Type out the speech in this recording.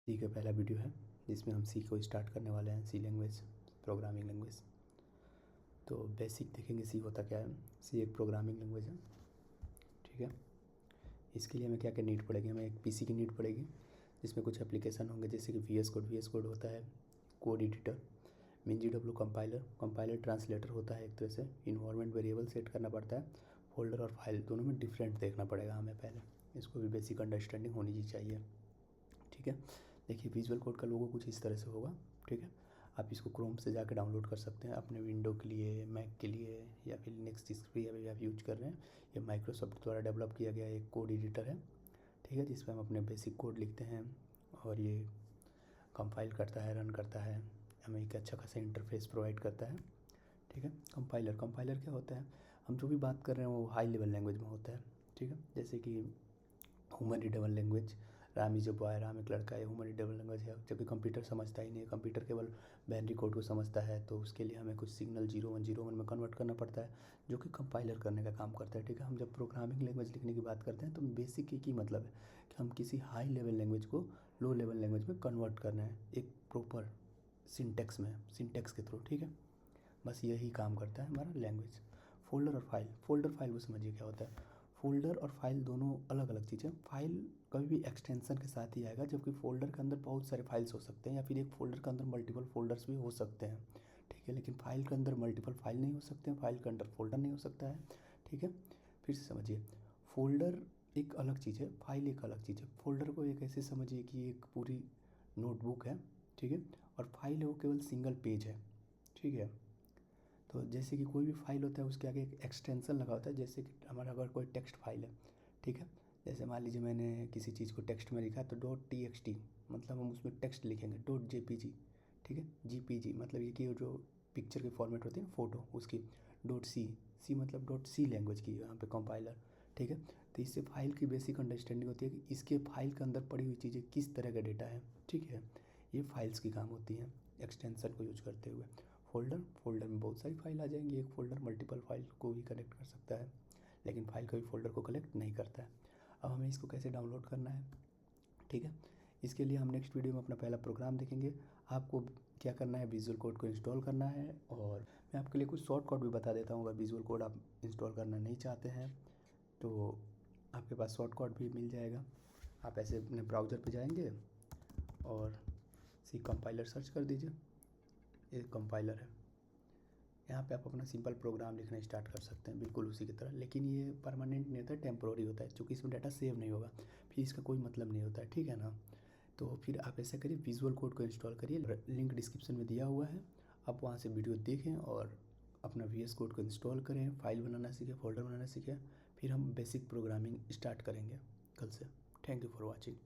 सी का पहला वीडियो है जिसमें हम सी को स्टार्ट करने वाले हैं। सी लैंग्वेज, प्रोग्रामिंग लैंग्वेज। तो बेसिक देखेंगे सी होता क्या है। सी एक प्रोग्रामिंग लैंग्वेज है, ठीक है। इसके लिए हमें क्या क्या नीड पड़ेगी, हमें एक पीसी की नीड पड़ेगी जिसमें कुछ एप्लीकेशन होंगे जैसे कि वी एस कोड होता है code editor, MinGW compiler, compiler translator होता है एक तरह से, इन्वायरमेंट वेरिएबल सेट करना पड़ता है, फोल्डर और फाइल दोनों में डिफरेंट देखना पड़ेगा हमें पहले, इसको भी बेसिक अंडरस्टैंडिंग होनी ही चाहिए, ठीक है। देखिए विजुअल कोड का लोगो कुछ इस तरह से होगा, ठीक है। आप इसको क्रोम से जाकर डाउनलोड कर सकते हैं अपने विंडो के लिए, मैक के लिए, या फिर लिनक्स जिस भी अभी आप यूज कर रहे हैं। ये माइक्रोसॉफ्ट द्वारा डेवलप किया गया एक कोड एडिटर है, ठीक है, जिस पर हम अपने बेसिक कोड लिखते हैं और ये कंपाइल करता है, रन करता है, हमें एक अच्छा खासा इंटरफेस प्रोवाइड करता है, ठीक है। कंपाइलर, कंपाइलर क्या होता है, हम जो भी बात कर रहे हैं वो हाई लेवल लैंग्वेज में होता है, ठीक है। जैसे कि human readable language, Ram is a boy, Ram एक लड़का है, ह्यूमन रीडेबल लैंग्वेज है, जबकि कंप्यूटर समझता ही नहीं है, कंप्यूटर केवल बाइनरी कोड को समझता है, तो उसके लिए हमें कुछ सिग्नल 0101 में कन्वर्ट करना पड़ता है जो कि कंपाइलर करने का काम करता है, ठीक है। हम जब प्रोग्रामिंग लैंग्वेज लिखने की बात करते हैं तो बेसिक एक ही मतलब है कि हम किसी हाई लेवल लैंग्वेज को लो लेवल लैंग्वेज में कन्वर्ट करना है एक प्रॉपर सिंटेक्स में, सिंटेक्स के थ्रू, ठीक है। बस यही काम करता है हमारा लैंग्वेज। फोल्डर और फाइल, फोल्डर फाइल वो समझिए क्या होता है। फोल्डर और फाइल दोनों अलग अलग चीज़ें। फाइल कभी भी एक्सटेंशन के साथ ही आएगा, जबकि फोल्डर के अंदर बहुत सारे फाइल्स हो सकते हैं या फिर एक फोल्डर के अंदर मल्टीपल फोल्डर्स भी हो सकते हैं, ठीक है। लेकिन फाइल के अंदर मल्टीपल फाइल नहीं हो सकते हैं, फाइल के अंदर फोल्डर नहीं हो सकता है, ठीक है। फिर से समझिए, फोल्डर एक अलग चीज़ है, फाइल एक अलग चीज़ है। फोल्डर को एक ऐसे समझिए कि एक पूरी नोटबुक है, ठीक है, और फाइल है वो केवल सिंगल पेज है, ठीक है। तो जैसे कि कोई भी फाइल होता है उसके आगे एक एक्सटेंशन लगा होता है, जैसे कि हमारा अगर कोई टेक्स्ट फाइल है, ठीक है। जैसे मान लीजिए मैंने किसी चीज़ को टेक्स्ट में लिखा तो .txt मतलब हम उसमें टेक्स्ट लिखेंगे, .jpg, ठीक है, GPG मतलब ये कि जो पिक्चर की फॉर्मेट होती है ना फोटो उसकी, .c मतलब .c लैंग्वेज की यहाँ पे कंपाइलर, ठीक है। तो इससे फाइल की बेसिक अंडरस्टैंडिंग होती है कि इसके फाइल के अंदर पड़ी हुई चीज़ें किस तरह का डेटा है, ठीक है। ये फाइल्स की काम होती हैं एक्सटेंशन को यूज करते हुए। फोल्डर, फोल्डर में बहुत सारी फाइल आ जाएंगी, एक फोल्डर मल्टीपल फाइल को भी कनेक्ट कर सकता है, लेकिन फाइल कभी फोल्डर को कलेक्ट नहीं करता है। अब हमें इसको कैसे डाउनलोड करना है, ठीक है। इसके लिए हम नेक्स्ट वीडियो में अपना पहला प्रोग्राम देखेंगे। आपको क्या करना है, विजुअल कोड को इंस्टॉल करना है, और मैं आपके लिए कुछ शॉर्ट कोड भी बता देता हूँ अगर विजुअल कोड आप इंस्टॉल करना नहीं चाहते हैं तो आपके पास शॉर्ट कोड भी मिल जाएगा। आप ऐसे अपने ब्राउज़र पे जाएंगे और सी कंपाइलर सर्च कर दीजिए, ये कंपाइलर है। यहाँ पे आप अपना सिंपल प्रोग्राम लिखना स्टार्ट कर सकते हैं बिल्कुल उसी की तरह, लेकिन ये परमानेंट नहीं होता है, टेम्प्रोरी होता है, क्योंकि इसमें डाटा सेव नहीं होगा, फिर इसका कोई मतलब नहीं होता है, ठीक है ना। तो फिर आप ऐसा करिए, विजुअल कोड को इंस्टॉल करिए, लिंक डिस्क्रिप्शन में दिया हुआ है, आप वहाँ से वीडियो देखें और अपना VS कोड को इंस्टॉल करें, फाइल बनाना सीखें, फोल्डर बनाना सीखें, फिर हम बेसिक प्रोग्रामिंग स्टार्ट करेंगे कल से। Thank you for watching.